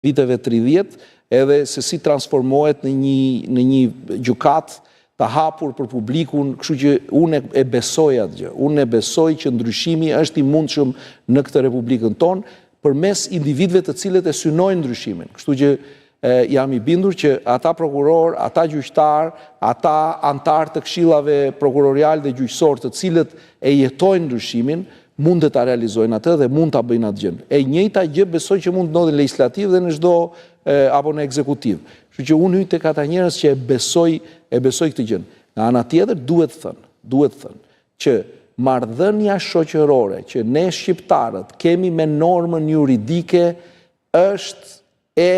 viteve 30, edhe se si transformohet në një gjukat të hapur për publikun, kështu që unë e besoj atë gjë. Unë e besoj që ndryshimi është i mundshëm në këtë republikën tonë, përmes individëve të cilët e synojnë ndryshimin. Kështu që jam i bindur që ata prokuror, ata gjyqtar, ata antar të këshillave prokurorial dhe gjyqësor të cilët e jetojnë ndryshimin, mund të ta realizojnë atë dhe mund ta bëjnë atë gjë. E njëjta gjë besoj që mund të ndodhë në legislativ dhe në çdo apo në ekzekutiv. Kështu që unë hyj tek ata njerëz që e besoj këtë gjë. Nga ana tjetër duhet thënë që marrëdhënia shoqërore që ne shqiptarët kemi me normën juridike është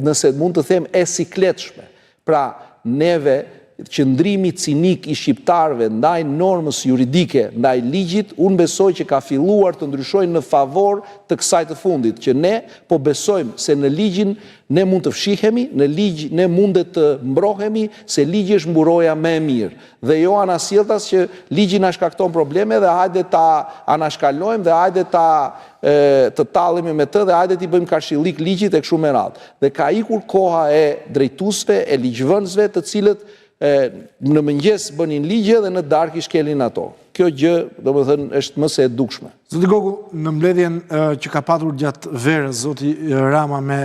nëse mund të them e sikletshme. Pra neve qëndrimi cinik i shqiptarëve ndaj normës juridike, ndaj ligjit, unë besoj që ka filluar të ndryshojnë në favor të kësaj të fundit, që ne po besojmë se në ligjin ne mund të fshihemi, në ligj ne mundet të mbrohemi, se ligji është mburoja më e mirë. Dhe jo anasjelltas që ligji na shkakton probleme dhe hajde ta anashkalojmë dhe hajde të tallemi me të dhe hajde t'i bëjmë kashillik ligjit e kështu me radhë. Dhe ka ikur koha e drejtuesve, e ligjvënësve, të cilët në mëngjes bënin ligje dhe në darkë i shkelin ato. Kjo gjë, domethënë, është më se e dukshme. Zoti Gogu, në mbledhjen që ka patur gjatë verës zoti Rama me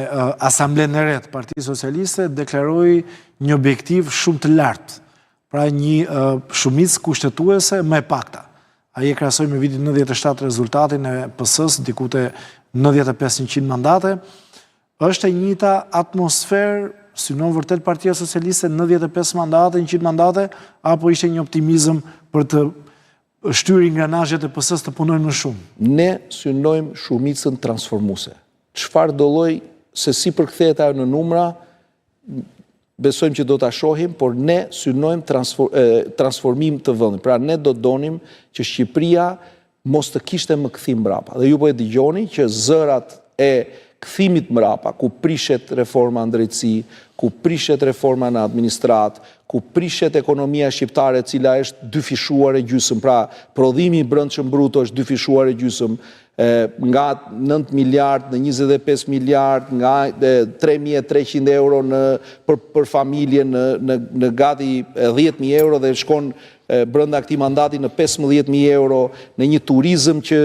Asamblenë e Re të Partisë Socialiste, deklaroi një objektiv shumë të lartë, pra një shumicë kushtetuese më e pakta. Ai e krahasoi me vitin 97 rezultatin e PS-s, diku te 95-100 mandate. Është e njëjta atmosferë, synon vërtet Partia Socialiste 95 mandate, 100 mandate, apo ishte një optimizëm për të shtyri ingranazhet e PS-s të punojnë më shumë? Ne synojmë shumicën transformuese. Çfarë do lloj se si përkthehet ajo në numra, besojmë që do ta shohim, por ne synojmë transformim të vendit. Pra ne do donim që Shqipëria mos të kishte më kthim mbrapa. Dhe ju po e dëgjoni që zërat e kthimit mbrapa, ku prishet reforma në drejtësi, ku prishet reforma në administrat, ku prishet ekonomia shqiptare, cila është dyfishuar e gjysmë, pra prodhimi i brendshëm bruto është dyfishuar e gjysmë, nga 9 miliard në 25 miliard, nga 3.300 euro për familje në gati 10.000 euro dhe shkon brenda këtij mandati në 15.000 euro, në një turizëm që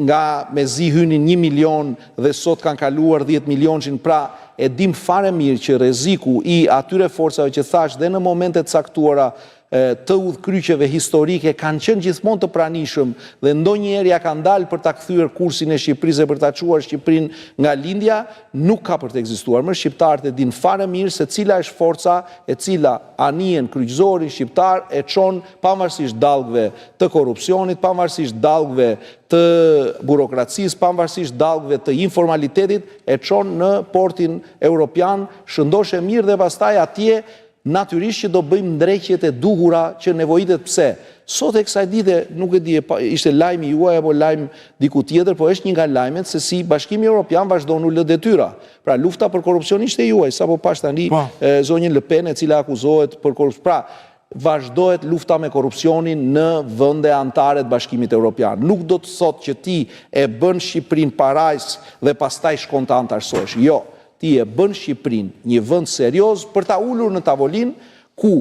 nga mezi hynin 1 milion dhe sot kanë kaluar 10 milionin, pra e dim fare mirë që rreziku i atyre forcave që thash dhe në momente të caktuara të udhkryqeve historike kanë qenë gjithmonë të pranishëm dhe ndonjëherë ja kanë dalë për ta kthyer kursin e Shqipërisë e për ta çuar Shqipërinë nga lindja, nuk ka për të ekzistuar. Më shqiptarët e din fare mirë se cila është forca e cila anijen kryqëzorin shqiptar e çon pavarësisht dallgëve të korrupsionit, pavarësisht dallgëve të burokracisë, pavarësisht dallgëve të informalitetit, e çon në portin evropian, shëndoshë mirë dhe pastaj atje natyrisht që do bëjmë ndreqjet e duhura që nevojitet. Pse? Sot e kësaj dite, nuk e di, ishte lajmi juaj apo lajm diku tjetër, po është një nga lajmet se si Bashkimi Evropian vazhdon u lë detyra. Pra lufta për korrupsion ishte juaj, sapo pash tani zonjën Le Pen e cila akuzohet për korrupsion. Pra vazhdohet lufta me korrupsionin në vende anëtare të Bashkimit Evropian. Nuk do të thotë që ti e bën Shqipërinë parajs dhe pastaj shkon të antarësohesh. Jo. Ti e bën Shqipërinë një vend serioz për ta ulur në tavolinë ku